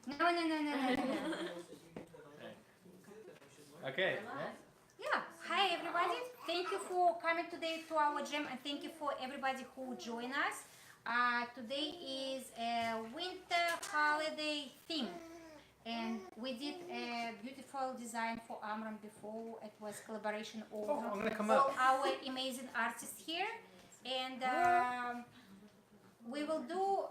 No. Okay. Yeah. Hi, everybody. Thank you for coming today to our gym, and thank you for everybody who joined us. Today is a winter holiday theme, and we did a beautiful design for Amram before. It was collaboration of I'm gonna come all up. our amazing artists here, and we will do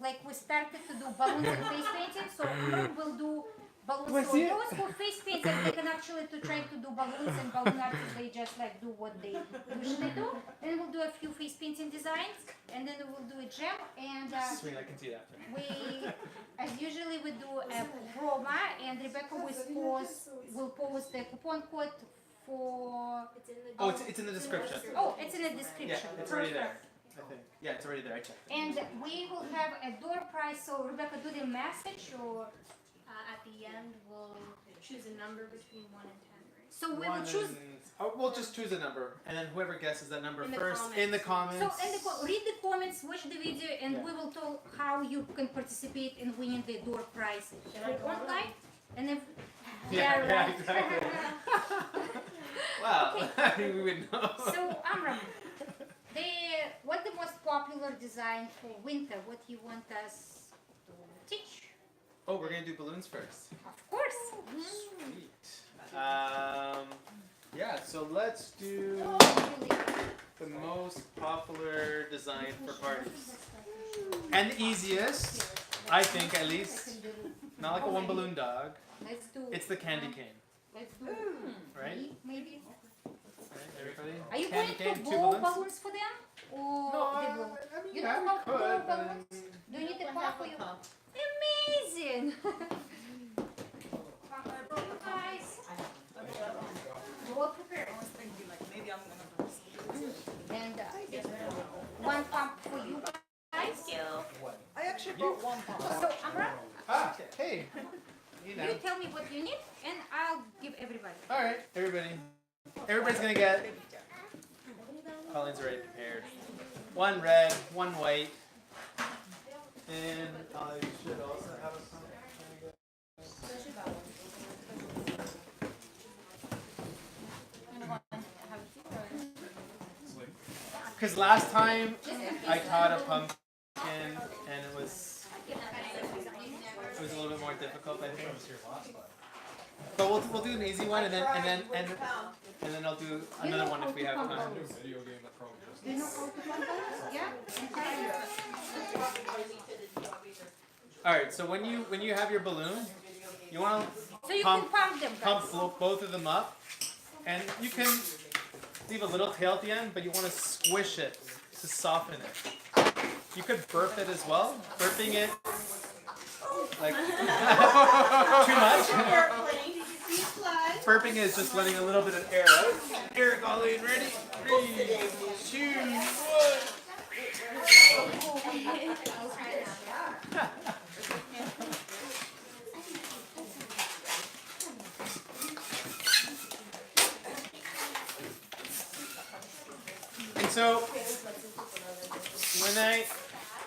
like we started to do balloons and face painting. So Amram will do balloons for those who face painting. They can actually to try to do balloons, and balloon artists they just like do what they usually do. Then we'll do a few face painting designs, and then we'll do a gem. And Sweet, I can see that. we, as usually, we do a promo, and Rebecca will post the coupon code for. Oh, it's in the description. Oh, it's in the description. Yeah, it's already there. I think. Yeah, it's already there. I checked. And we will have a door prize. So Rebecca, do the message or. At the end, we'll choose a number between 1 and 10, right? So we will choose. We'll just choose a number, and then whoever guesses that number In the first comments. in the comments. So read the comments, watch the video, and we will tell how you can participate in winning the door prize online. And if Yeah, exactly. Wow, I think we would know. So Amram, what's the most popular design for winter? What you want us to teach? Oh, we're gonna do balloons first. Of course. Sweet. Yeah, so let's do the most popular design for parties. And the easiest, I think at least, not like a one balloon dog, Let's do. it's the candy cane. Let's do. Right? Maybe. Right, everybody? Are you Candy going cane, to two blow balloons? balloons for them, or No, they blow? I mean, You yeah, know we how to blow could, but balloons? Do you need the pump for you? Amazing! Guys, you all prepared. And one pump for you guys. I actually brought one pump. So Amram, Ah, hey. You know. you tell me what you need, and I'll give everybody. All right, everybody. Everybody's gonna get. Colleen's already prepared. One red, one white, and I should also have a. Because last time I taught a pumpkin and it was a little bit more difficult, I think. But we'll do an easy one and then I'll do another one if we have time. Do you know how to pump balloons? Yeah. All right. So when you have your balloon, you want So you Pump- can pump them, guys. pump both of them up, and you can leave a little tail at the end, but you want to squish it to soften it. You could burp it as well. Burping it like too much. Burping is just letting a little bit of air out. Here, Colleen, ready? 3, 2, 1. And so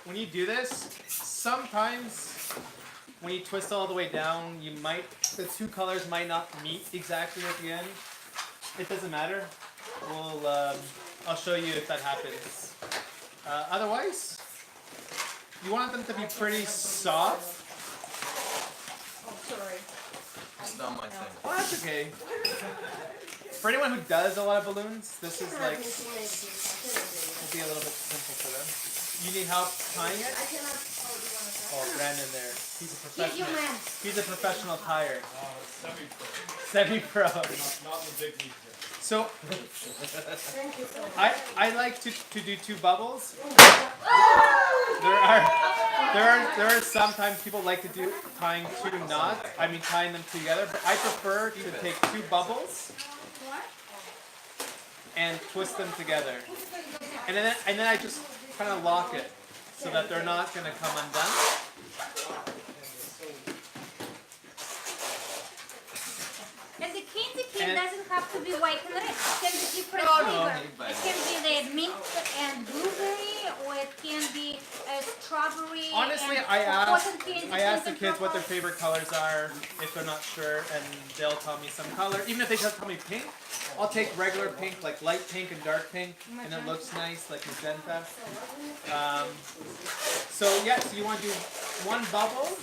when you do this, sometimes when you twist all the way down, the two colors might not meet exactly at the end. It doesn't matter. I'll show you if that happens. Otherwise, you want them to be pretty soft. Oh, sorry. It's not my thing. Well, that's okay. For anyone who does a lot of balloons, this is like will be a little bit simple for them. You need help tying it? Oh, Brandon there. He's a He's your professional. man. He's a professional tyer. Semi-pro. Semi-pro. Not the big league. So I like to do two bubbles. There are sometimes people like to do tying two knots. I mean tying them together, but I prefer to take two bubbles and twist them together. And then I just kind of lock it so that they're not going to come undone. And the candy cane And- doesn't have to be white and red. It can be different No, flavor. no. It can be the mint and blueberry, or or it can be strawberry. Honestly, and I cotton candy, ask the pink and kids what their purple. favorite colors are if they're not sure, and they'll tell me some color. Even if they just tell me pink, I'll take regular pink, like light pink and dark pink, and it looks nice, like magenta. So yes, you want to do one bubble,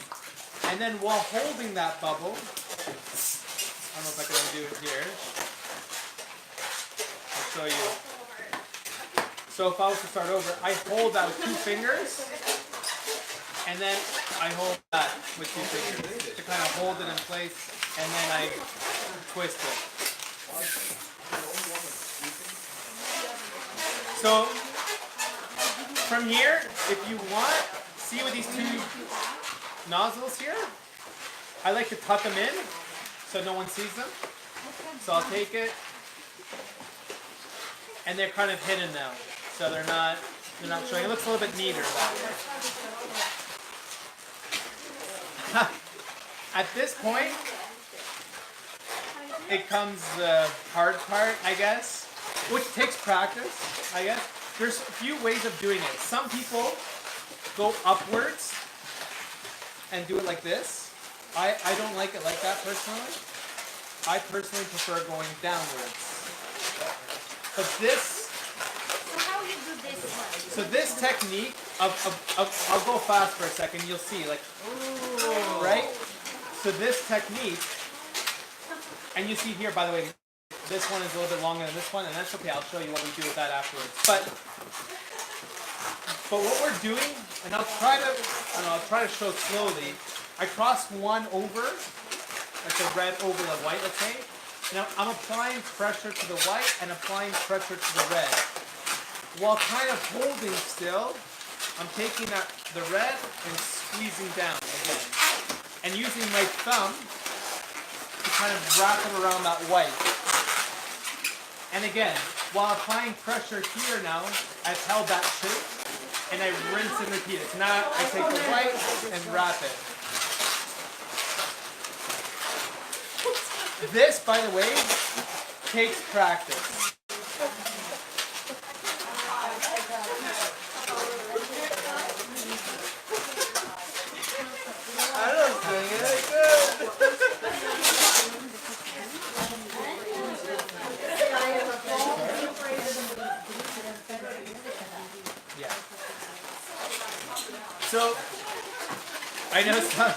and then while holding that bubble, I don't know if I can do it here. I'll show you. So if I was to start over, I hold that with 2 fingers, and then I hold that with 2 fingers to kind of hold it in place, and then I twist it. So from here, if you want, see with these 2 nozzles here, I like to tuck them in so no one sees them. So I'll take it, and they're kind of hidden now. So they're not showing. It looks a little bit neater that way. At this point, it comes the hard part, I guess, which takes practice, I guess. There's a few ways of doing it. Some people go upwards and do it like this. I don't like it like that personally. I personally prefer going downwards. But this, So how you do this one? so this technique I'll go fast for a second. You'll see, like, right? So this technique, and you see here, by the way, this one is a little bit longer than this one, and that's okay. I'll show you what we do with that afterwards. But what we're doing, and I'll try to show slowly. I cross one over, like the red over the white, let's say. Now I'm applying pressure to the white and applying pressure to the red. While kind of holding still, I'm taking the red and squeezing down again. And using my thumb to kind of wrap it around that white. And again, while applying pressure here now, I've held that shape and I rinse and repeat it. So now I take the white and wrap it. This, by the way, takes practice. I don't think it good. Yeah. So, I know some.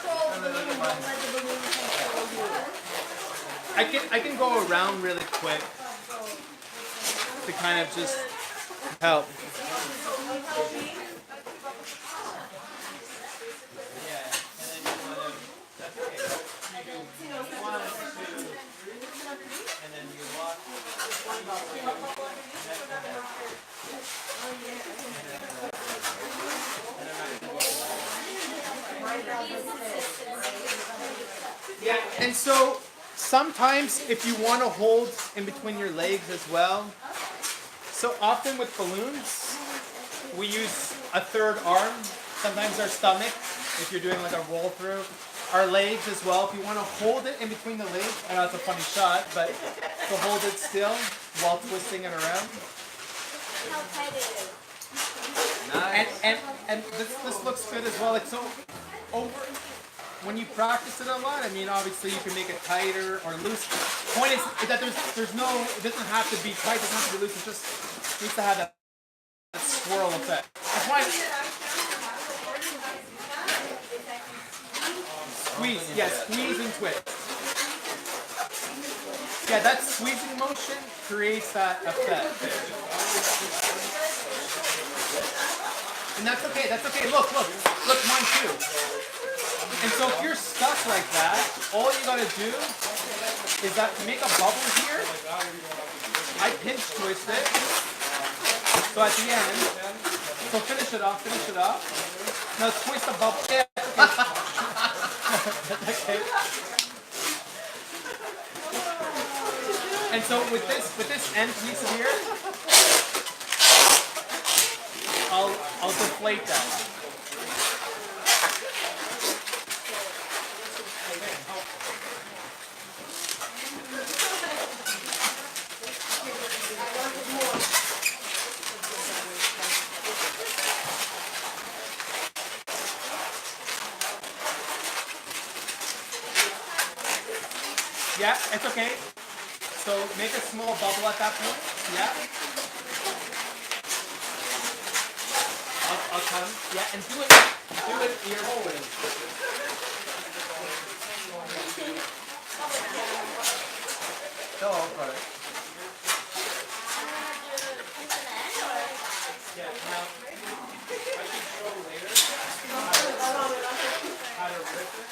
I can go around really quick to kind of just help. Yeah, and then you want to. That's okay. You do 1, 2, and then you walk. Yeah, and so sometimes if you want to hold in between your legs as well, so often with balloons, we use a third arm, sometimes our stomach, if you're doing like a roll through, our legs as well. If you want to hold it in between the legs, I know it's a funny shot, but to hold it still while twisting it around. How tight it is. And this looks good as well. Like so, over when you practice it a lot, I mean, obviously you can make it tighter or loose. Point is that there's no, it doesn't have to be tight, it doesn't have to be loose. It just needs to have that swirl effect. That's why. Squeeze, yeah, squeeze and twist. Yeah, that squeezing motion creates that effect. And that's okay, look, mine too. And so if you're stuck like that, all you gotta do is that make a bubble here. I pinch twist it. So at the end, so finish it off. Now twist the bubble. Yeah. Okay. And so with this end piece here, I'll deflate that. Yeah, it's okay. So make a small bubble at that point. Yeah. I'll come. Yeah, and do it ear always. No, okay. Yeah, now I can show later how to rip it,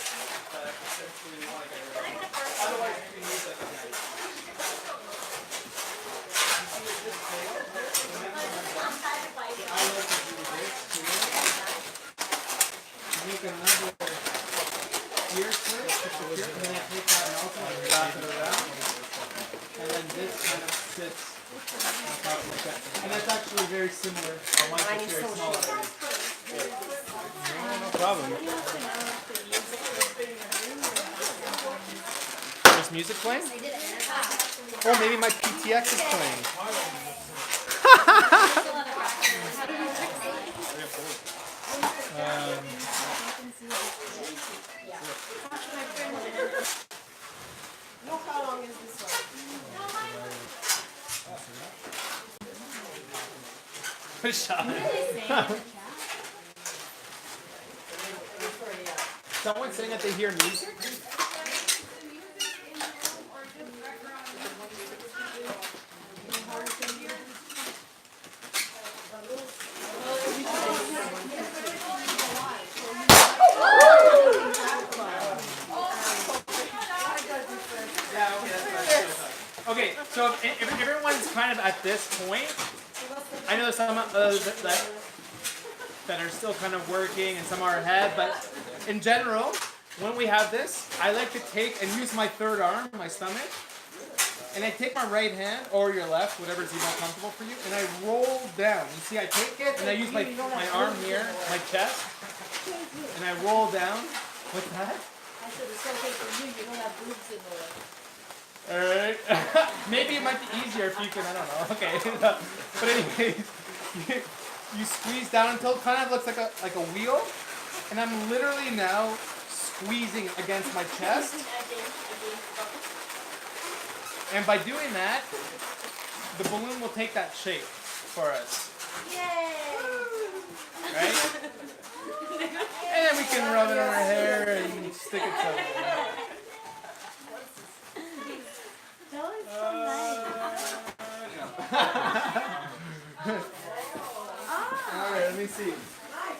but essentially we want to get rid of it. Otherwise you can use like a knife. You see with this tail, I like to do this too. Make another ear clip, and then I take that and also wrap it around. And then this kind of sits on top of the chest. And that's actually very similar. Mine's just very small. No problem. There's music playing? Oh, maybe my PTX is playing. Look how long is this one? Good shot. Someone's saying that they hear music? Yeah, okay, that's fine. Okay, so if everyone's kind of at this point, I know there's some that are still kind of working and some are ahead, but in general, when we have this, I like to take and use my third arm, my stomach, and I take my right hand or your left, whatever's more comfortable for you, and I roll down. You see, I take it and I use my arm here, my chest, and I roll down. What's that? I said it's okay for you, you don't have boobs in the way. Alright. Maybe it might be easier if you can, I don't know. Okay. But anyways, you squeeze down until it kind of looks like a wheel. And I'm literally now squeezing against my chest. And by doing that, the balloon will take that shape for us. Yay! Right? And then we can rub it on our hair and stick it somewhere. That was so nice. Alright, let me see.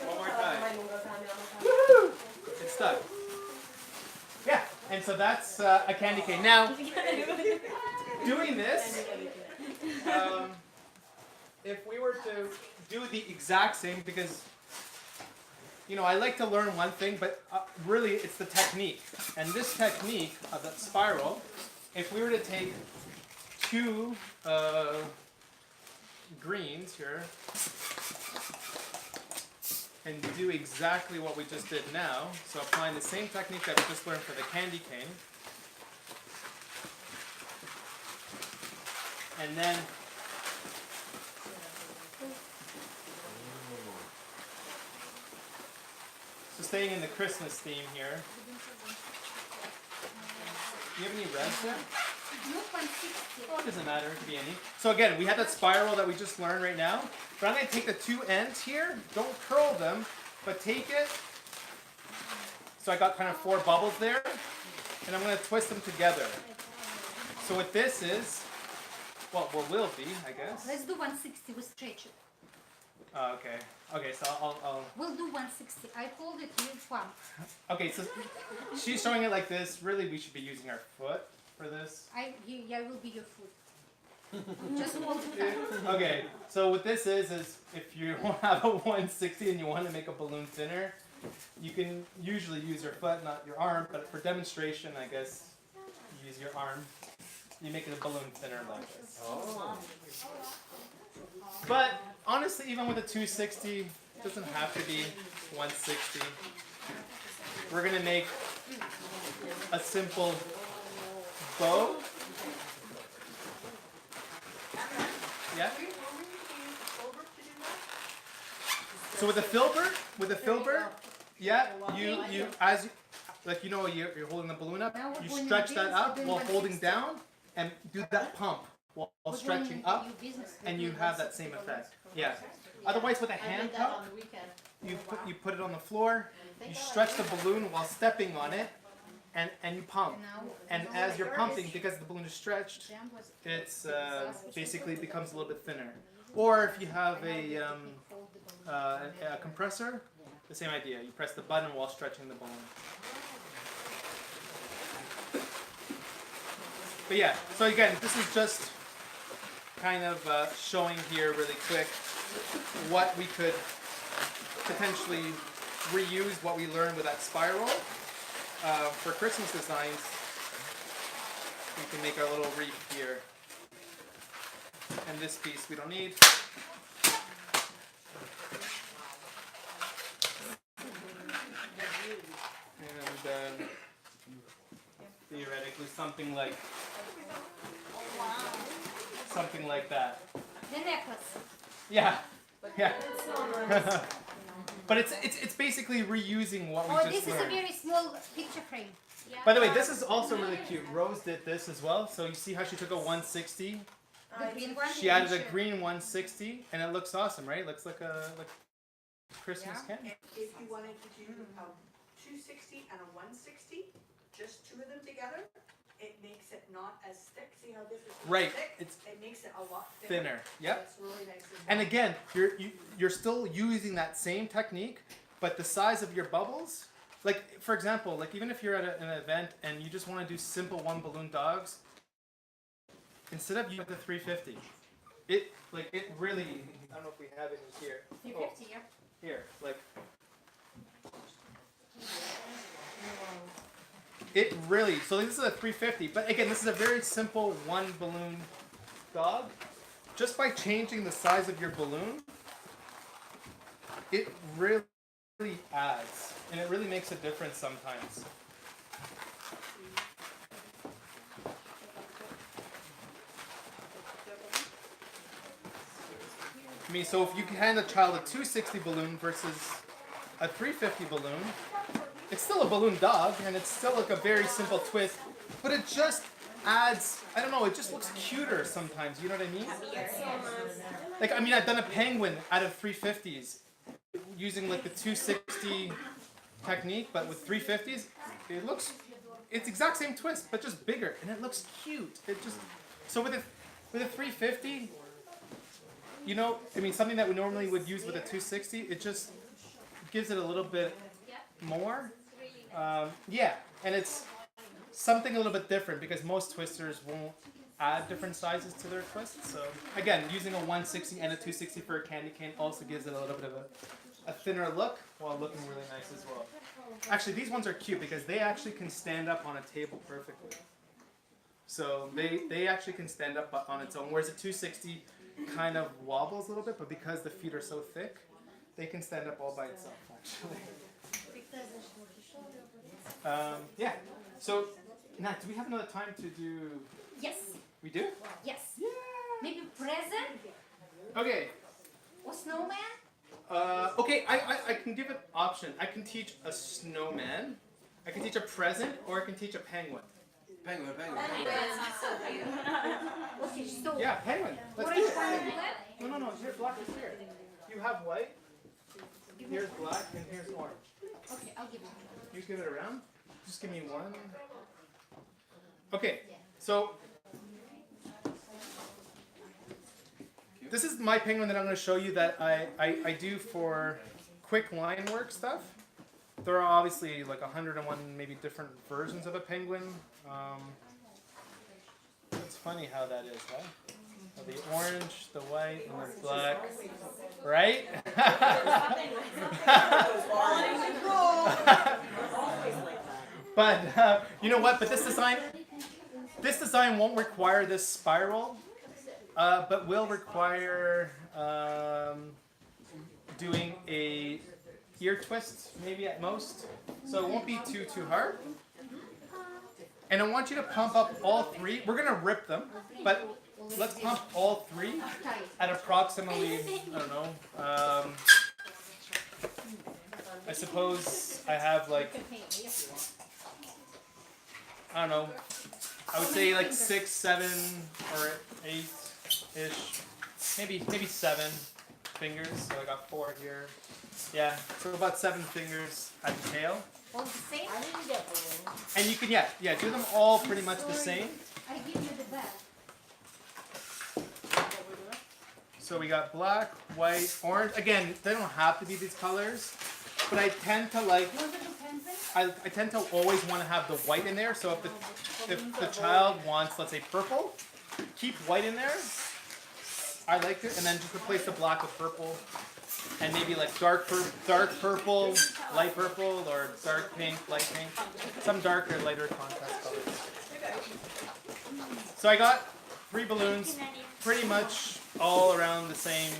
One more time. Woo! It's stuck. Yeah, and so that's a candy cane. Now, doing this, if we were to do the exact same, because, you know, I like to learn one thing, but really it's the technique. And this technique of that spiral, if we were to take two greens here and do exactly what we just did now, so applying the same technique that we just learned for the candy cane, and then so staying in the Christmas theme here. Do you have any reds there? Not 160. Oh, it doesn't matter, it could be any. So again, we have that spiral that we just learned right now. But I'm going to take the two ends here, don't curl them, but take it. So I got kind of 4 bubbles there. And I'm going to twist them together. So what this is, well, what will be, I guess. Let's do 160. We stretch it. Oh, okay. Okay, so I'll... We'll do 160. I hold it, you pump. Okay, so she's showing it like this. Really, we should be using our foot for this. I will be your foot. Just hold it tight. Okay, so what this is if you have a 160 and you want to make a balloon thinner, you can usually use your foot, not your arm, but for demonstration, I guess, you use your arm. You make it a balloon thinner like this. Oh. But honestly, even with a 260, it doesn't have to be 160. We're going to make a simple bow. Yeah? So with a filbert, yeah, like you're holding the balloon up, Now we're you going stretch like that this, up we're doing while holding 160. down and do that pump while We're stretching going up, into your business. and you have that same effect. Yeah. Yeah. Otherwise, with a I hand did that pump, on the weekend. you put it on the floor, you stretch the balloon while stepping on it, and you pump. And as you're pumping, because the balloon is stretched, it's basically becomes a little bit thinner. Or if you have a compressor, the same idea. You press the button while stretching the balloon. But yeah, so again, this is just kind of showing here really quick what we could potentially reuse what we learned with that spiral. For Christmas designs, we can make our little wreath here. And this piece we don't need. And theoretically something like that. The necklace. Yeah. Yeah. But it's basically reusing what we Oh, just this is a learned. very small picture frame. By the way, this is also really cute. Rose did this as well. So you see how she took a 160? The green one. She added a green 160, and it looks awesome, right? It looks like a Christmas candy. And if you wanted to do a 260 and a 160, just two of them together, it makes it not as thick. See how this is Right. thick? It's It makes it a lot thinner. thinner. Yep. It's really nice. And again, you're still using that same technique, but the size of your bubbles, like for example, like even if you're at an event and you just want to do simple one balloon dogs, instead of using the 350, it really, I don't know if we have it here. 350, yeah. Here, like it really. So this is a 350, but again, this is a very simple one balloon dog. Just by changing the size of your balloon, it really adds, and it really makes a difference sometimes. I mean, so if you hand a child a 260 balloon versus a 350 balloon, it's still a balloon dog, and it's still like a very simple twist, but it just adds, I don't know, it just looks cuter sometimes, you know what I mean? Like, I mean, I've done a penguin out of 350s using like the 260 technique, but with 350s, it's exact same twist, but just bigger, and it looks cute. It just, so with a 350, you know, I mean, something that we normally would use with a 260, it just gives it a little bit more. Yeah, and it's something a little bit different because most twisters won't add different sizes to their twists. So again, using a 160 and a 260 for a candy cane also gives it a little bit of a thinner look while looking really nice as well. Actually, these ones are cute because they actually can stand up on a table perfectly. So they actually can stand up on its own, whereas a 260 kind of wobbles a little bit, but because the feet are so thick, they can stand up all by itself actually. Yeah. So, Nat, do we have another time to do? Yes. We do? Yes. Yeah. Maybe present Okay. or snowman. Okay. I can give an option. I can teach a snowman. I can teach a present, or I can teach a penguin. Penguin. Okay, so Yeah, penguin. Let's do orange it. one and black. No. Here, black is here. You have white. Here's black, and here's orange. Okay, I'll give it. You give it around. Just give me one. Okay, so this is my penguin that I'm going to show you that I do for quick line work stuff. There are obviously like 101 maybe different versions of a penguin. It's funny how that is, huh? The orange, the white, and the black, right? But you know what? But this design won't require this spiral, but will require doing a ear twist, maybe at most. So it won't be too hard. And I want you to pump up all three. We're gonna rip them, but let's pump all three at approximately, I don't know. I suppose I have like I don't know. I would say like 6, 7, or 8-ish. Maybe 7 fingers. So I got 4 here. Yeah, so about 7 fingers at the tail. All the same? I didn't get balloons. And you can, yeah, do them all pretty much the same. I give you the bag. What we're doing? So we got black, white, orange. Again, they don't have to be these colors, but I tend to like, You want to do pencil? I tend to always want to have the white in there. So if the child wants, let's say, purple, keep white in there. I like it, and then just replace the black with purple, and maybe like dark purple, light purple, or dark pink, light pink, some darker, lighter contrast colors. So I got 3 balloons, pretty much all around the same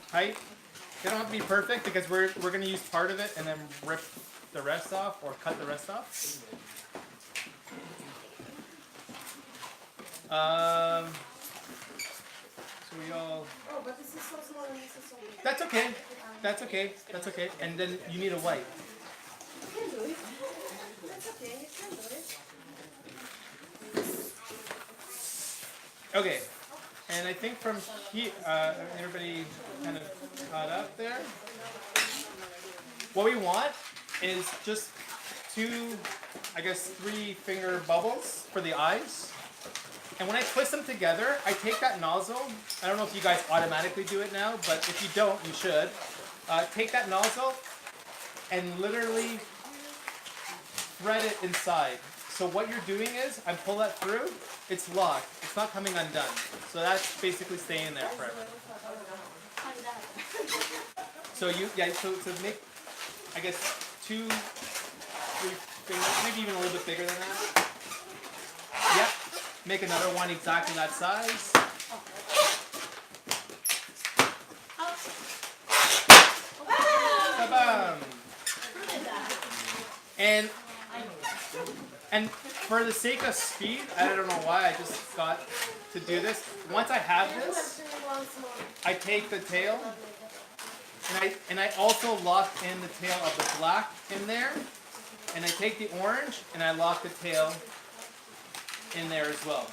height. They don't have to be perfect because we're gonna use part of it and then rip the rest off or cut the rest off. So we all. Oh, but this is so small and this is so big. That's okay. That's okay. That's okay. And then you need a white. You can do it. That's okay. You can do it. Okay. And I think from here, everybody kind of caught up there. What we want is just 2, I guess 3 finger bubbles for the eyes. And when I twist them together, I take that nozzle. I don't know if you guys automatically do it now, but if you don't, you should. Take that nozzle and literally thread it inside. So what you're doing is, I pull that through, it's locked. It's not coming undone. So that's basically staying there forever. So to make, I guess, 2, 3 fingers, maybe even a little bit bigger than that. Yep. Make another one exactly that size. Ba-bam. And for the sake of speed, I don't know why I just got to do this. Once I have this, I take the tail and I also lock in the tail of the black in there, and I take the orange and I lock the tail in there as well.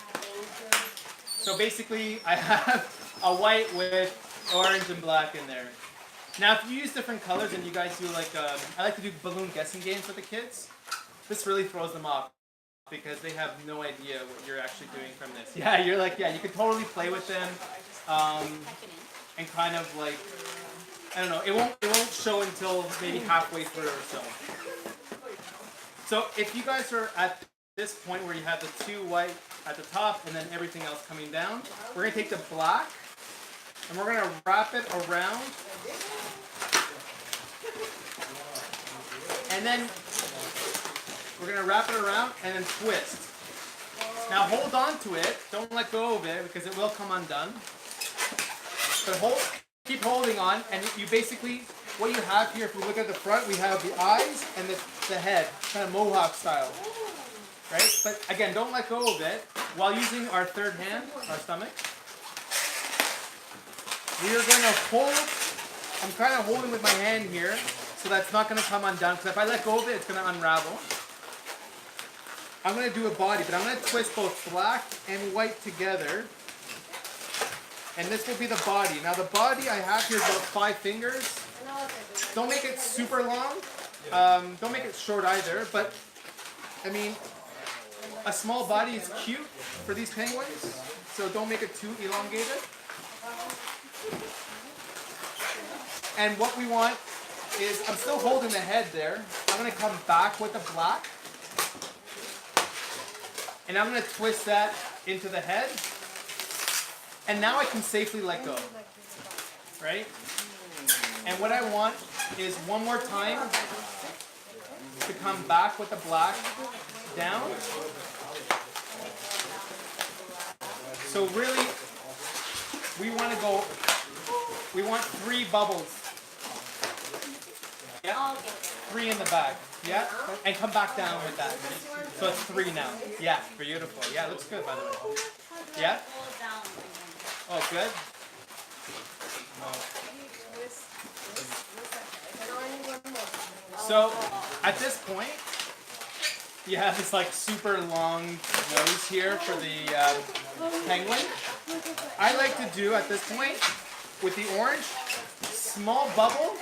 So basically I have a white with orange and black in there. Now if you use different colors and you guys do like, I like to do balloon guessing games with the kids, this really throws them off because they have no idea what you're actually doing from this. Yeah, you're like, yeah, you can totally play with them and kind of like, I don't know, it won't show until maybe halfway through or so. So if you guys are at this point where you have the 2 white at the top and then everything else coming down, we're going to take the black and we're going to wrap it around, and then we're going to wrap it around and then twist. Now hold on to it, don't let go of it because it will come undone. But keep holding on, and you basically, what you have here, if you look at the front, we have the eyes and the head, kind of mohawk style. Right? But again, don't let go of it. While using our third hand, our stomach, we are going to hold, I'm kind of holding with my hand here, so that's not going to come undone, because if I let go of it, it's going to unravel. I'm going to do a body, but I'm going to twist both black and white together, and this will be the body. Now the body I have here is about 5 fingers. Don't make it super long. Don't make it short either, but I mean, a small body is cute for these penguins, so don't make it too elongated. And what we want is, I'm still holding the head there. I'm going to come back with the black. And I'm going to twist that into the head. And now I can safely let go. Right? And what I want is one more time to come back with the black down. So really, we want 3 bubbles. Yeah? 3 in the back. Yeah? And come back down with that. So it's 3 now. Yeah, beautiful. Yeah, it looks good by the way. Yeah? Oh, good? So, at this point, you have this like super long nose here for the penguin. I like to do at this point with the orange, small bubble,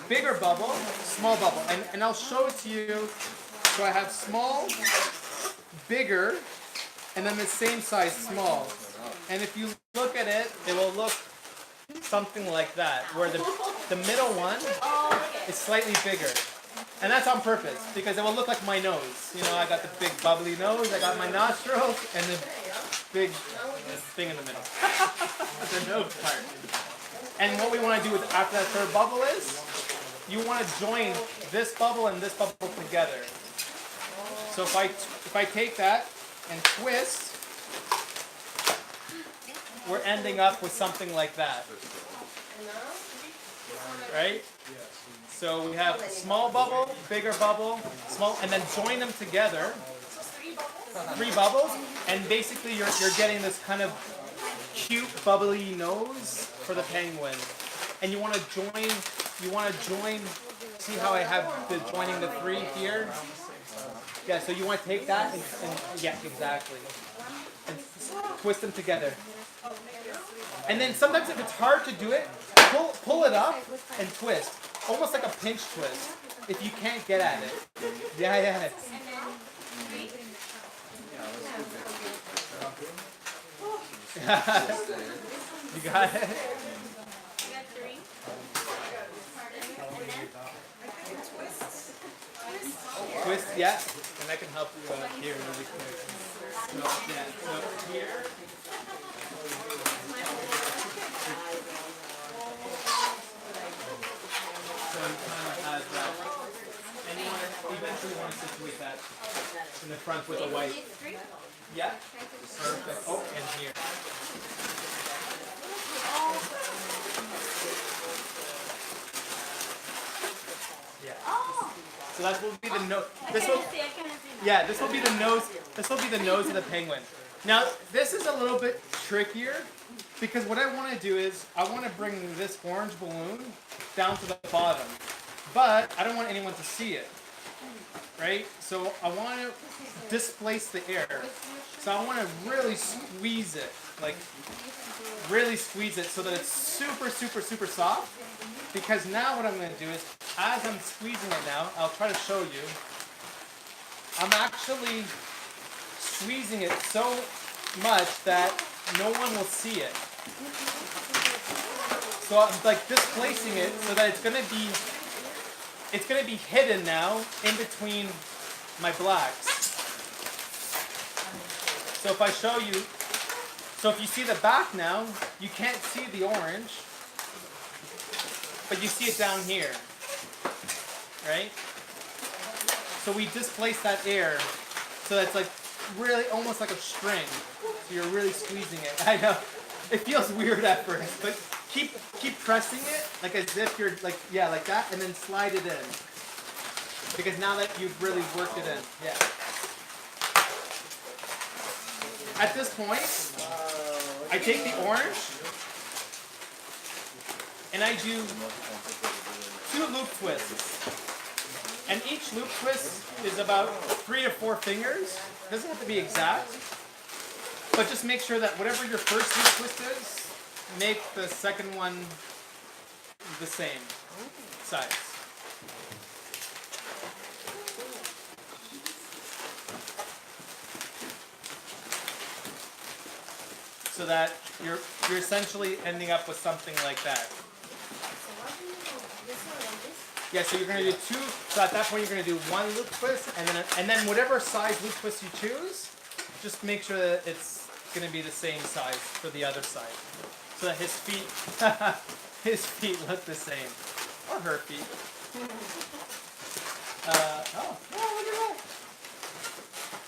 bigger bubble, small bubble. And I'll show it to you. So I have small, bigger, and then the same size small. And if you look at it, it will look something like that, where the middle one is slightly bigger. And that's on purpose, because it will look like my nose. You know, I got the big bubbly nose, I got my nostrils, and the big thing in the middle. The nose part. And what we want to do with after that third bubble is, you want to join this bubble and this bubble together. So if I take that and twist, we're ending up with something like that. Right? So we have small bubble, bigger bubble, small, and then join them together. 3 bubbles, and basically you're getting this kind of cute bubbly nose for the penguin. And you want to join, see how I have the joining the 3 here? Yeah, so you want to take that and yeah, exactly. And twist them together. And then sometimes if it's hard to do it, pull it up and twist. Almost like a pinch twist. If you can't get at it. Yeah. You got it? Twist, yeah. And I can help you here really quick. So here. So you kind of have that. And you eventually want to situate that in the front with a white. Yeah. Perfect. Oh, and here. Yeah. So that will be the nose. This will be the nose. This will be the nose of the penguin. Now this is a little bit trickier because what I want to do is I want to bring this orange balloon down to the bottom, but I don't want anyone to see it, right? So I want to displace the air. So I want to really squeeze it, like really squeeze it so that it's super, super, super soft. Because now what I'm going to do is, as I'm squeezing it now, I'll try to show you. I'm actually squeezing it so much that no one will see it. So I'm like displacing it so that it's going to be hidden now in between my blacks. So if I show you, so if you see the back now, you can't see the orange. But you see it down here, right? So we displace that air, so that's like really almost like a string. So you're really squeezing it. I know, it feels weird at first, but keep pressing it like as if you're like like that, and then slide it in. Because now that you've really worked it in, yeah. At this point, I take the orange. And I do 2 loop twists. And each loop twist is about 3 to 4 fingers. Doesn't have to be exact. But just make sure that whatever your first loop twist is, make the second one the same size. So that you're essentially ending up with something like that. Yeah, so you're going to do 2, so at that point you're going to do 1 loop twist, and then whatever size loop twist you choose, just make sure that it's going to be the same size for the other side. So that his feet look the same. Or her feet. Look at that.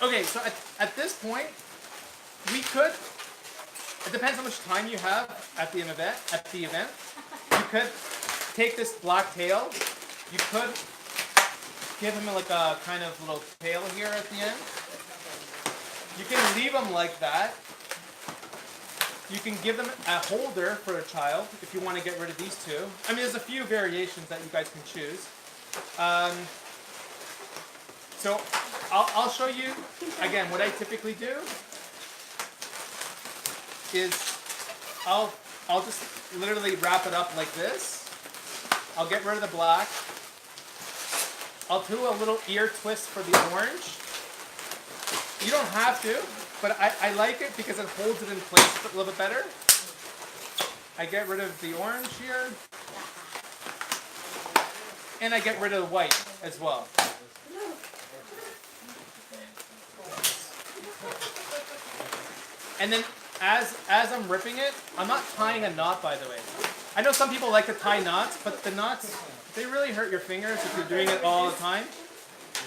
Okay, so at this point, we could, it depends how much time you have at the event. You could take this black tail. You could give him like a kind of little tail here at the end. You can leave him like that. You can give them a holder for a child if you want to get rid of these 2. I mean, there's a few variations that you guys can choose. So I'll show you again. What I typically do is I'll just literally wrap it up like this. I'll get rid of the black. I'll do a little ear twist for the orange. You don't have to, but I like it because it holds it in place a little bit better. I get rid of the orange here. And I get rid of the white as well. And then as I'm ripping it, I'm not tying a knot, by the way. I know some people like to tie knots, but the knots, they really hurt your fingers if you're doing it all the time.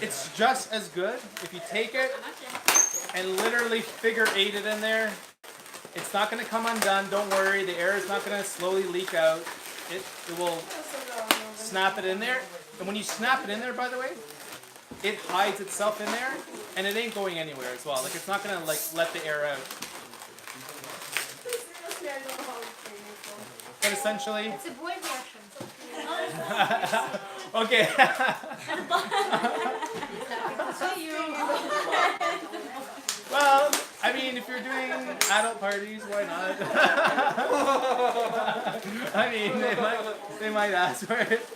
It's just as good if you take it and literally figure 8 it in there. It's not going to come undone. Don't worry. The air is not going to slowly leak out. It will snap it in there. And when you snap it in there, by the way, it hides itself in there, and it ain't going anywhere as well. Like, it's not going to like let the air out. But essentially, It's a boy reaction. okay. Well, I mean, if you're doing adult parties, why not? I mean, they might ask for it.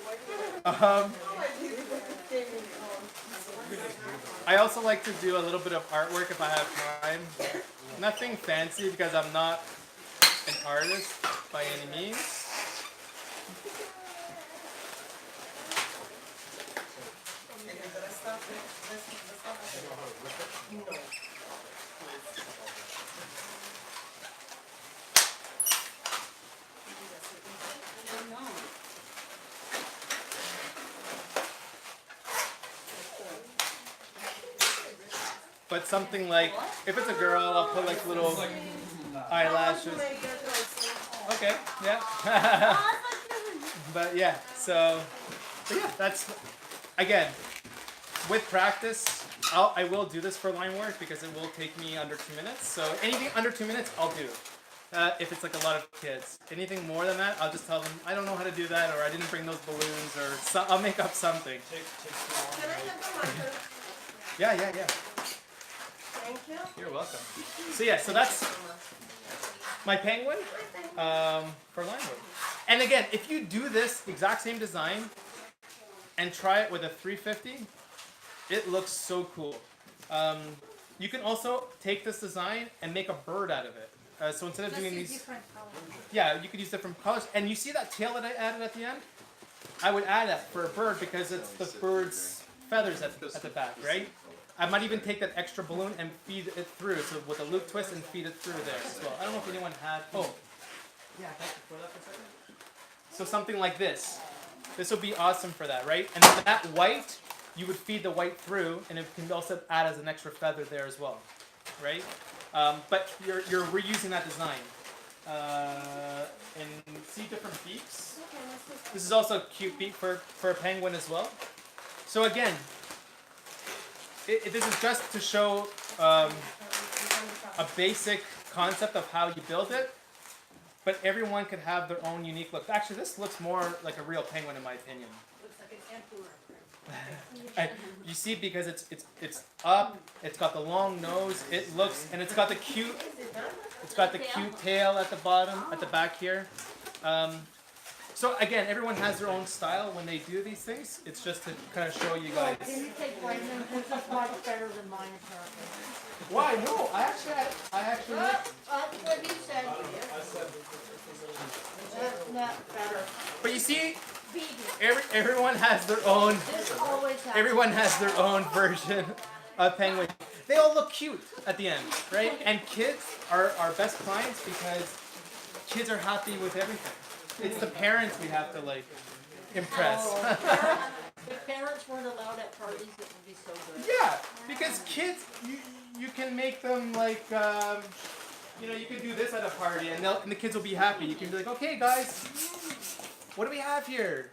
I also like to do a little bit of artwork if I have time. Nothing fancy because I'm not an artist by any means. But something like, if it's a girl, I'll put like little eyelashes. Okay, yeah. But yeah, but yeah, that's, again, with practice, I will do this for line work because it will take me under 2 minutes. So anything under 2 minutes, I'll do. If it's like a lot of kids. Anything more than that, I'll just tell them, I don't know how to do that, or I didn't bring those balloons, or I'll make up something. Yeah. Thank you. You're welcome. So yeah, so that's my penguin for line work. And again, if you do this exact same design and try it with a 350, it looks so cool. You can also take this design and make a bird out of it. So instead of doing these, yeah, you could use different colors. And you see that tail that I added at the end? I would add that for a bird because it's the bird's feathers at the back, right? I might even take that extra balloon and feed it through, so with a loop twist and feed it through there as well. I don't know if anyone had, yeah, for that for a second. So something like this. This would be awesome for that, right? And then that white, you would feed the white through, and it can also add as an extra feather there as well, right? But you're reusing that design. And see different beaks. This is also a cute beak for a penguin as well. So again, this is just to show a basic concept of how you build it, but everyone could have their own unique look. Actually, this looks more like a real penguin in my opinion. Looks like an emperor. You see, because it's up, it's got the long nose, it looks, and it's got the cute tail at the bottom, at the back here. So again, everyone has their own style when they do these things. It's just to kind of show you guys. Can you take one? This is much better than mine apparently. Why? No, I actually. That's what he said. That's not better. But you see, Beat everyone has their own. This always happens. Everyone has their own version of penguin. They all look cute at the end, right? And kids are our best clients because kids are happy with everything. It's the parents we have to like impress. If parents weren't allowed at parties, it would be so good. Yeah, because kids, you can make them like, you can do this at a party and the kids will be happy. You can be like, okay guys, what do we have here?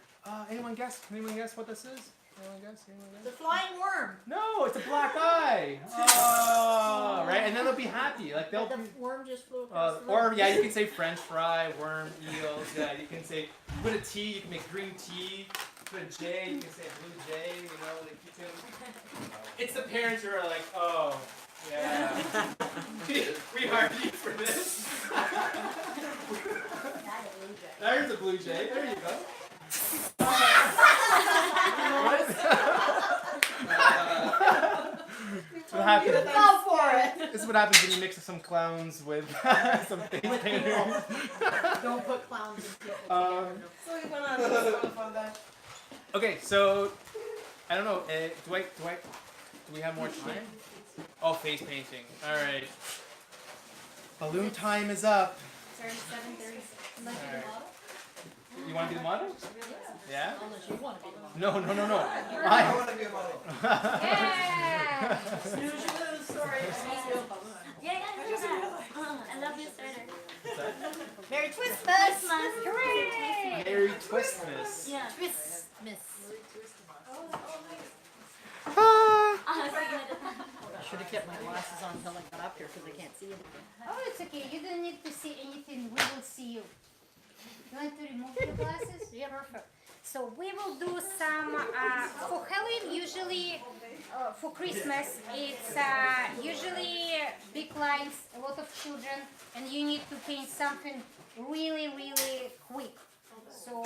Anyone guess? Anyone guess what this is? Anyone guess? The flying worm. No, it's a black eye. Oh, right, and then they'll be happy. Like they'll. The worm just flew across the Or room. yeah, you can say French fry, worm, eels. Yeah, you can say put a tea. You can make green tea. put a J, you can say blue J, you know, like you can. It's the parents who are like, oh, yeah. we hired you for this. There's a blue Jay. There you go. What happens? Go for it. This is what happens when you mix some clowns with some face painters. Don't put clowns and people Um, together. So we went on this fun that. Okay, so I don't know. Do we have more time? Oh, face painting. All right. Balloon time is up. 37:36. Alright. You want to be the model? Yeah. Unless you want to be the model. No, no, no, no. I want to be a model. Yeah. Snooze, you lose. Sorry. Yeah, I love this sweater. Merry Twistmas. Hooray! Merry Twistmas. Yeah. Twistmas. I should have kept my glasses on until I got up here because I can't see anything. Oh, it's okay. You don't need to see anything. We will see you. You want to remove your glasses? Yeah, perfect. So we will do some, for Halloween, usually, for Christmas, it's usually big lines, a lot of children, and you need to paint something really, really quick. So,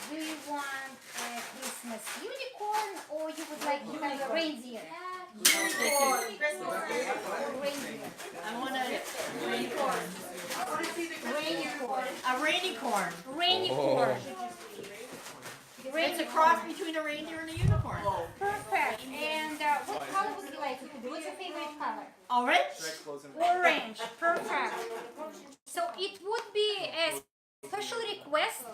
do you want a Christmas unicorn, or you would like to have a reindeer? Unicorn. Or reindeer. I want a rainicorn. Rainicorn. A rainicorn. Rainicorn. It's a cross between a reindeer and a unicorn. Perfect. And what color would you like it to be? What's your favorite color? Orange? Orange. Perfect. So it would be a special request.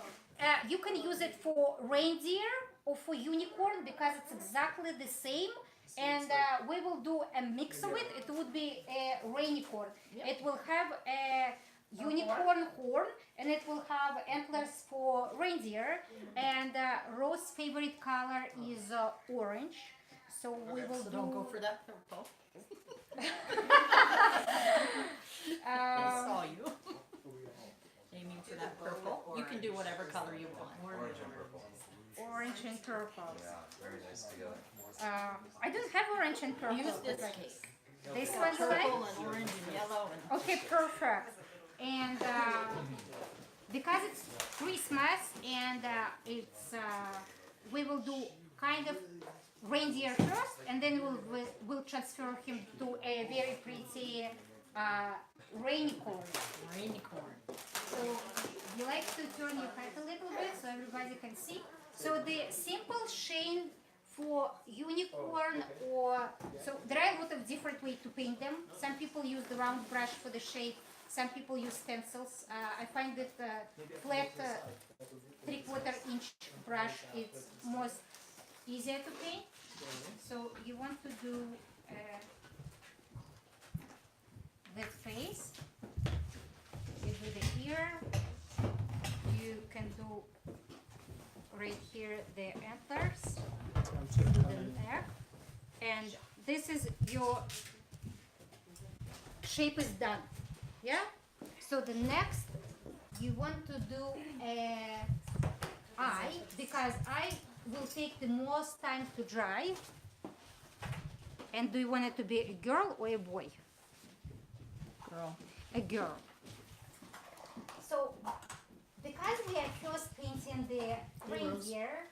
You can use it for reindeer or for unicorn because it's exactly the same. And we will do a mix of it. It would be a rainicorn. It will have a unicorn horn, and it will have antlers for reindeer. And Rose's favorite color is orange. So we will So do. don't go for that purple. I saw you. Aiming for that purple. You can do whatever color you want. Orange and purple. Orange and purple. Yeah, very nice together. I don't have orange and purple. Use this cake. This one you like? Purple and orange and yellow and Okay, perfect. And because it's Christmas and it's we will do kind of reindeer first, and then we'll transfer him to a very pretty rainicorn. rainicorn. So you like to turn your head a little bit so everybody can see. So the simple shade for unicorn, or so there are a lot of different ways to paint them. Some people use the round brush for the shape. Some people use stencils. I find that flat 3/4 inch brush is most easier to paint. So you want to do the face. You do the ear. You can do right here the antlers, the neck, and this is your shape is done. Yeah. So the next you want to do a eye, because eye will take the most time to dry. And do you want it to be a girl or a boy? Girl. A girl. So because we are first painting the reindeer,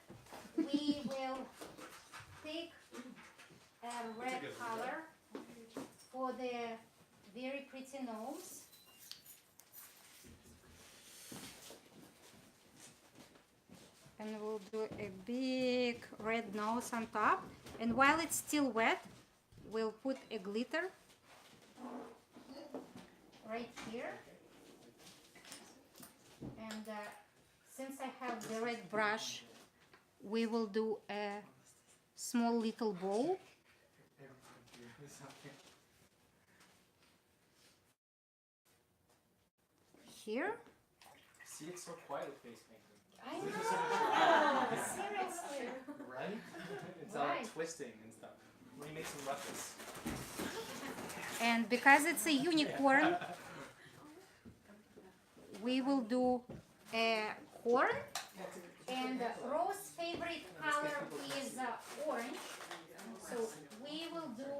we will take a red color for the very pretty nose. And we'll do a big red nose on top. And while it's still wet, we'll put a glitter right here. And since I have the red brush, we will do a small little bow. Here. See, it's so quiet with face painting. I know, seriously. Right? It's all Right. twisting and stuff. Let me make some ruckus. And because it's a unicorn, we will do corn, and Rose's favorite color is orange. So we will do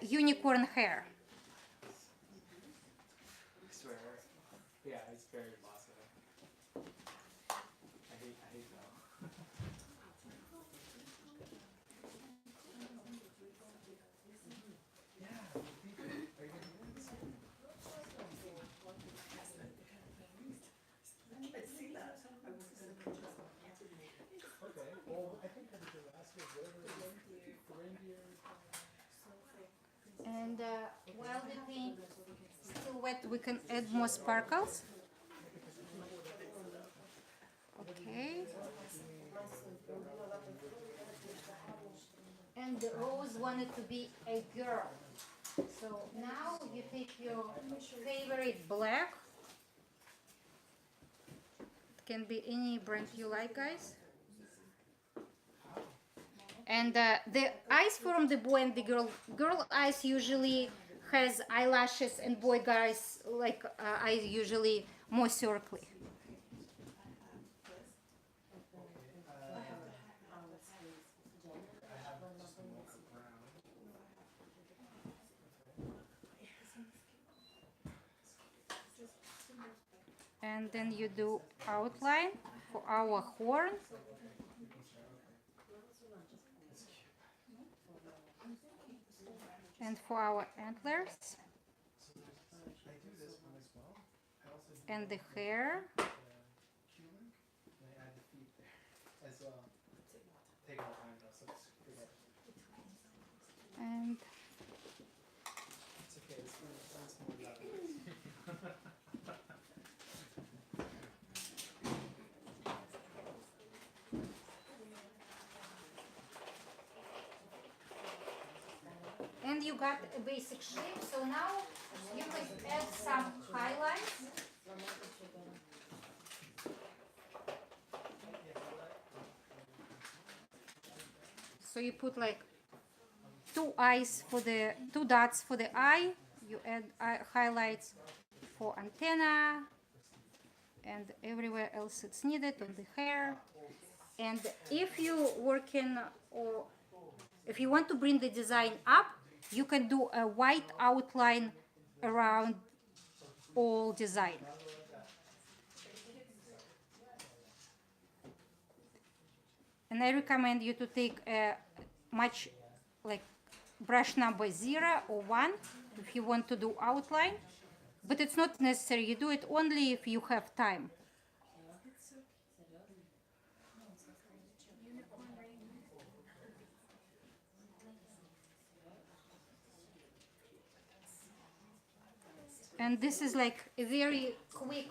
unicorn hair. I swear. Yeah, it's very possible. I hate that. I see that. I was gonna put this on. Okay. Well, I think that the last was the reindeer. And while the paint is still wet, we can add more sparkles. Okay. And Rose wanted to be a girl. So now you take your favorite black. It can be any brand you like, guys. And the eyes from the boy and the girl eyes usually has eyelashes, and boy guys like eyes usually more circly. And then you do outline for our horn. And for our antlers. And the hair. And It's okay. It's more letters. and you got a basic shape. So now you can add some highlights. So you put like two dots for the eye. You add highlights for antenna and everywhere else it's needed on the hair. And if you working or if you want to bring the design up, you can do a white outline around all design. And I recommend you to take a much like brush number 0 or 1 if you want to do outline, but it's not necessary. You do it only if you have time. And this is like a very quick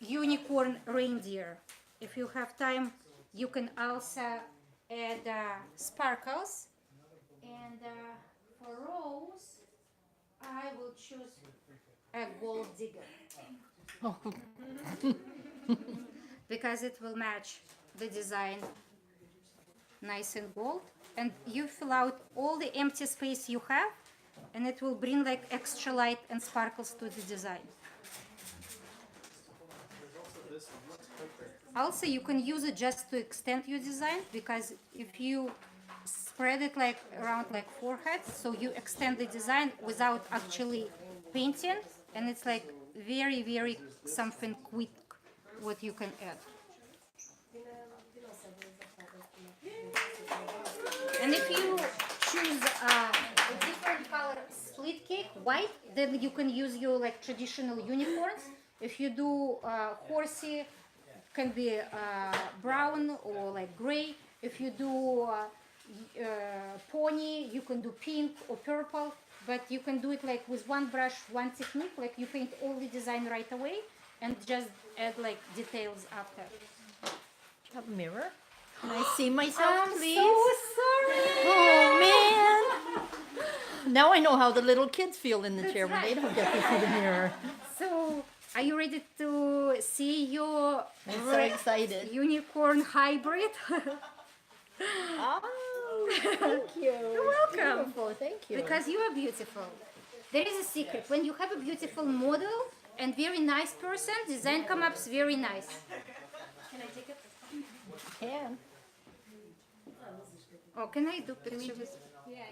unicorn reindeer. If you have time, you can also add sparkles. And for Rose, I will choose a gold digger. Oh. Because it will match the design nice and gold. And you fill out all the empty space you have, and it will bring like extra light and sparkles to the design. Also, you can use it just to extend your design, because if you spread it like around like forehead, so you extend the design without actually painting, and it's like very, very something quick what you can add. And if you choose a different color split cake, white, then you can use your like traditional unicorns. If you do horsey, can be brown or like gray. If you do pony, you can do pink or purple. But you can do it like with one brush, one technique. Like you paint all the design right away and just add like details after. A mirror? Can I see myself, please? So sorry. Oh man! Now I know how the little kids feel in the chair when they right. don't get to see the mirror. So, are you ready to see your I'm so excited. unicorn hybrid? Oh, thank you. You're welcome. Beautiful, thank you. Because you are beautiful. there is a secret. When you have a beautiful model and very nice person, design come up very nice. Can I take it? Can. Oh, can I do picture with? Yeah.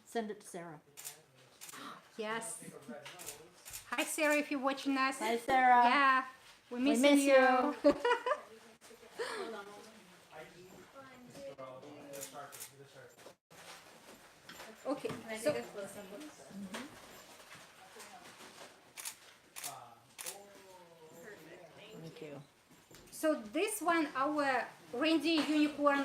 Send it to Sarah. Yes. Hi Sarah, if you're watching us. Hi, Sarah. Yeah, we're We missing miss you. Hold on. Okay, Can I so take a close up? Thank you. so this one, our reindeer unicorn,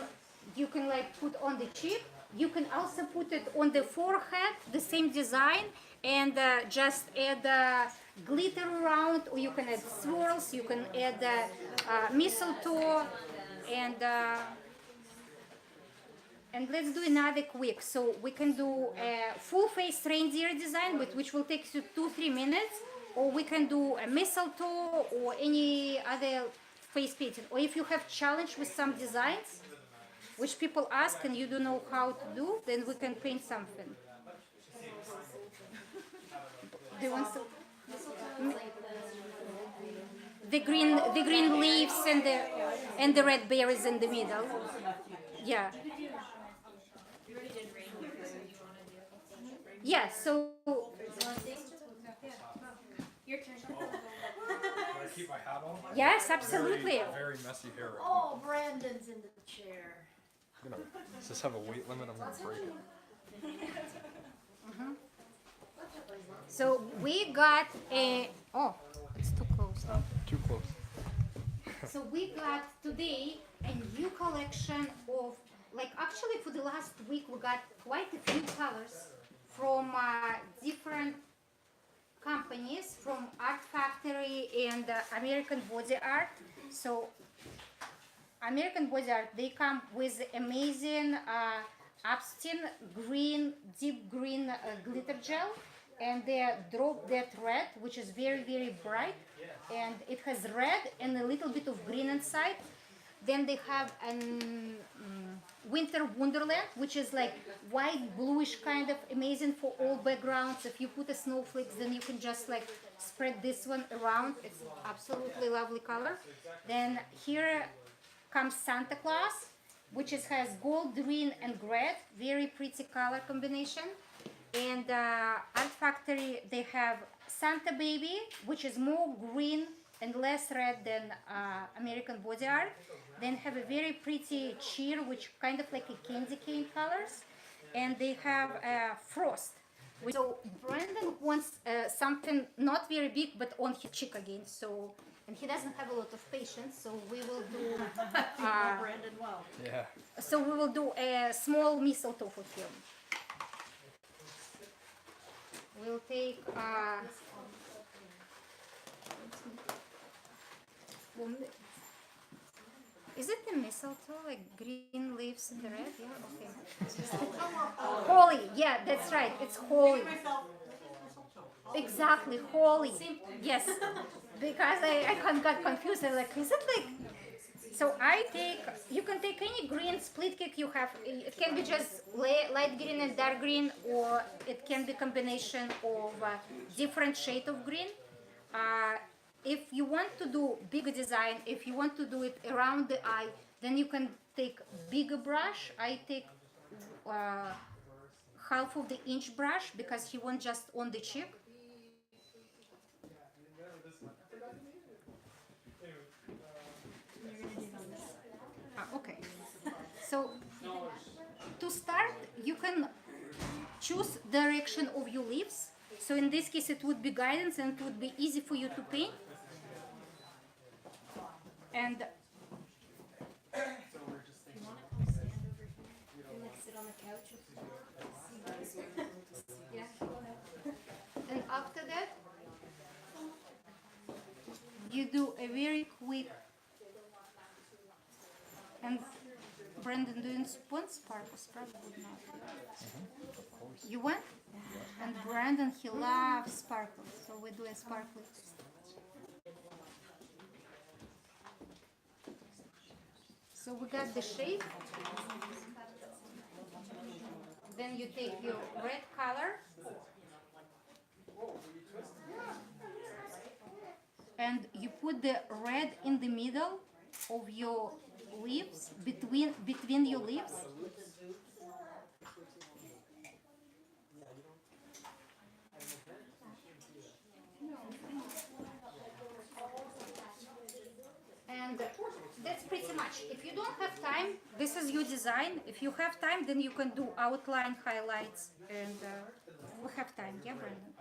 you can like put on the cheek. You can also put it on the forehead, the same design, and just add glitter around, or you can add swirls. You can add mistletoe, and let's do another quick. So we can do a full face reindeer design, which will take you 2-3 minutes, or we can do a mistletoe or any other face painting. Or if you have challenge with some designs, which people ask and you don't know how to do, then we can paint something. Do you want some? The green leaves and the red berries in the middle. Yeah. You already did rainbow, so you want to do Yeah. So your turn. Can I keep my hat on? yes, absolutely. Very messy hair right Oh, Brandon's in the chair. now. Does this have a weight limit? I'm gonna break it. So we got a. Oh, it's too close. Too close. So we got today a new collection of, like actually for the last week we got quite a few colors from different companies, from Art Factory and American Body Art. So American Body Art, they come with amazing Epstein green, deep green glitter gel, and they drop that red, which is very, very bright, and it has red and a little bit of green inside. Then they have an Winter Wonderland, which is like white, bluish kind of amazing for all backgrounds. If you put a snowflakes, then you can just like spread this one around. It's absolutely lovely color. Then here comes Santa Claus, which has gold, green, and red. Very pretty color combination. And Art Factory, they have Santa Baby, which is more green and less red than American Body Art. Then have a very pretty cheer, which kind of like a candy cane colors. And they have Frost. So Brandon wants something not very big, but on his cheek again. So, and he doesn't have a lot of patience, so we will do. Brandon well. Yeah. So we will do a small mistletoe for him. We'll take is it the mistletoe, like green leaves and the red? Yeah, okay. Holly, yeah, that's right. It's holly. Exactly, holly. Yes, because I got confused. I'm like, is it like? So I take. You can take any green split cake you have. It can be just light green and dark green, or it can be combination of different shade of green. If you want to do bigger design, if you want to do it around the eye, then you can take bigger brush. I take half of the inch brush because he wants just on the cheek. Okay. So to start, you can choose direction of your leaves. So in this case, it would be guidance and it would be easy for you to paint. And You want to come stand over here and like sit on the couch with yeah, go ahead. And after that, you do a very quick. And Brandon, do you want sparkles? Probably not. You want? And Brandon, he loves sparkles, so we do a sparkle. So we got the shape. Then you take your red color and you put the red in the middle of your leaves, between your leaves. And that's pretty much. If you don't have time, this is your design. If you have time, then you can do outline, highlights, and we have time. Yeah, Brandon?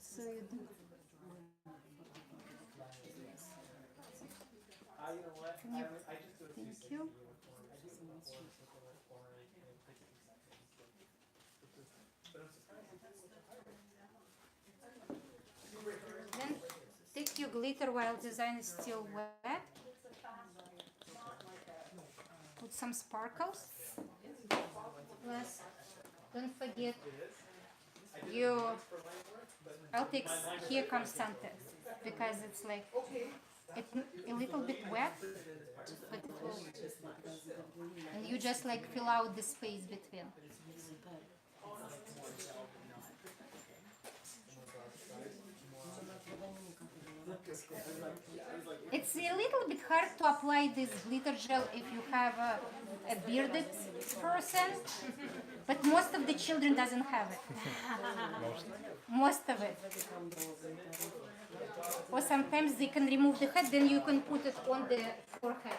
So you do. Thank you. Then take your glitter while design is still wet. Put some sparkles. Plus, don't forget your. I'll take Here Comes Santa because it's like it's a little bit wet, but it will, and you just like fill out the space between. It's a little bit hard to apply this glitter gel if you have a bearded person, but most of the children doesn't have it. Most of it. Or sometimes they can remove the head, then you can put it on the forehead.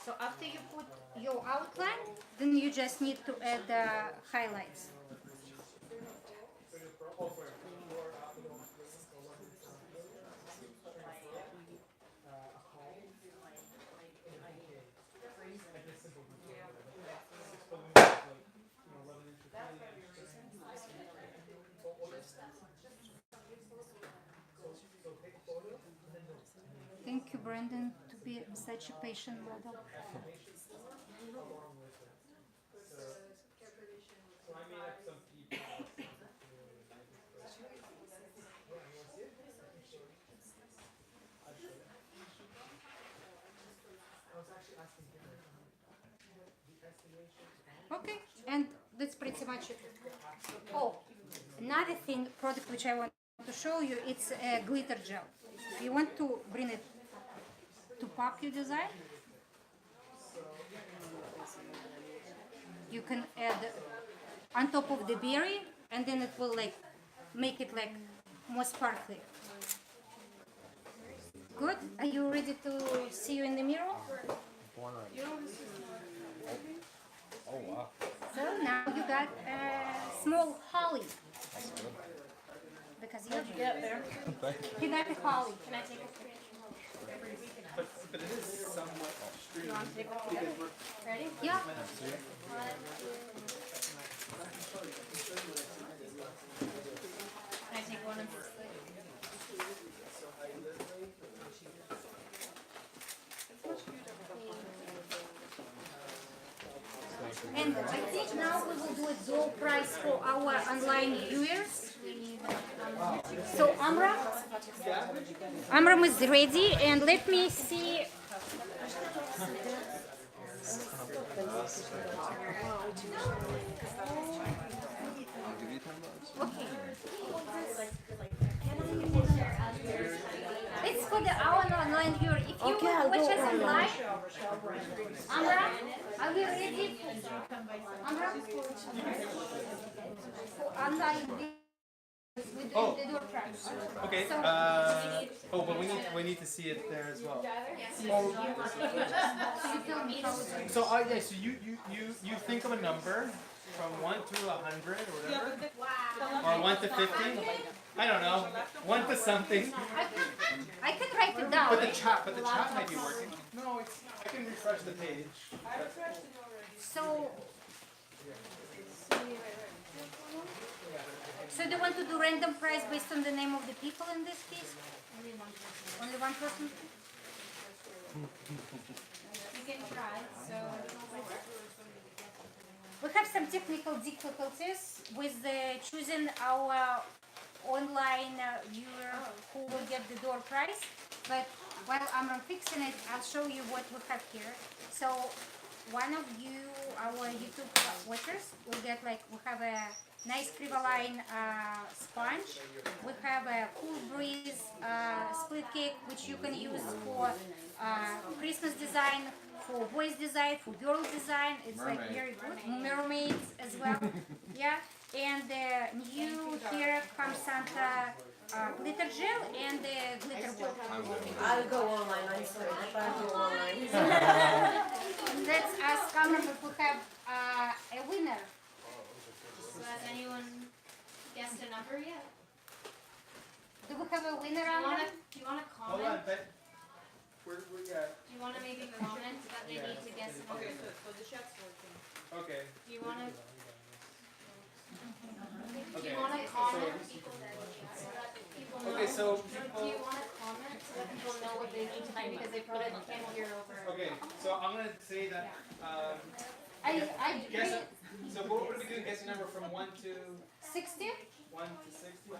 So after you put your outline, then you just need to add highlights. Thank you, Brandon, to be such a patient model. Okay, and that's pretty much it. Oh, another thing, product which I want to show you, it's a glitter gel. If you want to bring it to pop your design, you can add on top of the berry, and then it will like make it like more sparkly. Good. Are you ready to see you in the mirror? Born ready. Oh wow. So now you got a small holly. That's good. Because you're Get there. Thank you. you got a holly. Can I take a picture? But it is somewhat extreme. You want to take one together? Ready? Yeah. Can I take one of these? And I think now we will do a door prize for our online viewers. So Amram is ready, and let me see. Okay. It's for our online viewer. If you watch us online, Amram, are we ready? Amram, for online with the door prize. Okay. So- But we need to see it there as well. So you tell me how it's. So yeah. So you think of a number from 1 to 100 or whatever, or 1 to 50. I don't know. 1 to something. I can write it down. But the chat might be working. No, I can refresh the page. So do you want to do random prize based on the name of the people in this case? Only one person? You can try. So We have some technical difficulties with choosing our online viewer who will get the door prize. But while I'm fixing it, I'll show you what we have here. So one of you, our YouTube watchers, will get like, we have a nice Krivaline sponge. We have a Cool Breeze split cake, which you can use for Christmas design, for boys design, for girls design. It's like very good. Mermaids as well. Yeah. And new here comes Santa glitter gel and glitter ball. I'll go online. I'm sorry. I'll go online. Let's ask Cameron if we have a winner. So has anyone guessed a number yet? Do we have a winner Do you on wanna it? do you wanna Hold comment? on, but we're Do you wanna maybe comment that they need to guess a number? So the chef's working. okay. Do you wanna Okay. comment so that people know? Okay, so Do you wanna comment so that people know what they need to do because they probably can't hear over? okay, so I'm gonna say that I guess. So what would we do? Guess a number from 1 to 60. 1 to 60.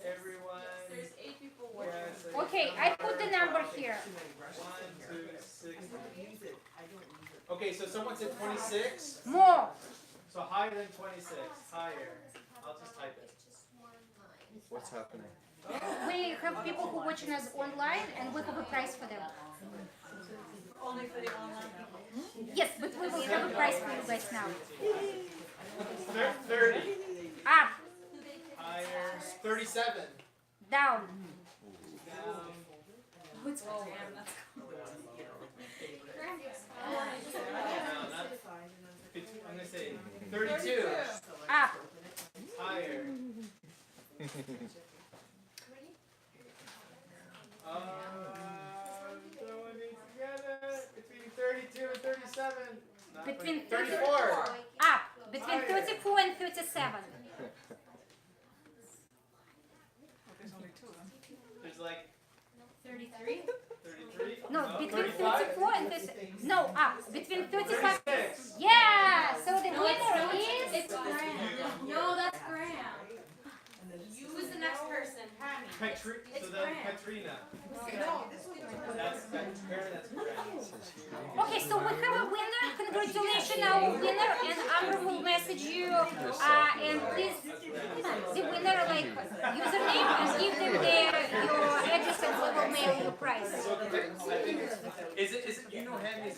Everyone. There's 8 people Yes. Okay, I put the number here. 1 to 60. Okay, so someone said 26. More. So higher than 26. Higher. I'll just type it. What's happening? We have people who watching us online, and we have a prize for them. Only for the online people. Yes, but we will have a prize for you guys now. 30. Up, Higher. 37. down. Down. No, not 50, I'm gonna say 32. Up. Higher. Throwing it together between 32 and 37. Not Between 34. Up. Between 34 and 37. There's like 33? 33. No, between 35. 34 and 37. No, up. Between 35. 36. Yeah. So the No, winner it's is Graham. No, that's Graham. Who's the next person? Patty. So then Graham. Katrina. That's Graham. Okay. So we have a winner. Congratulations, our winner, and Amber will message you. And please, the winner like username and give them your address, and we will mail you prize. So I think is it you know him is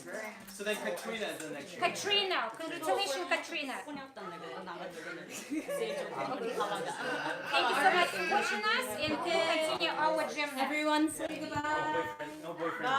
so then Katrina is the next one. Katrina, congratulations, Katrina. Thank you so much for watching us, and continue our gym. Everyone say goodbye. No boyfriend.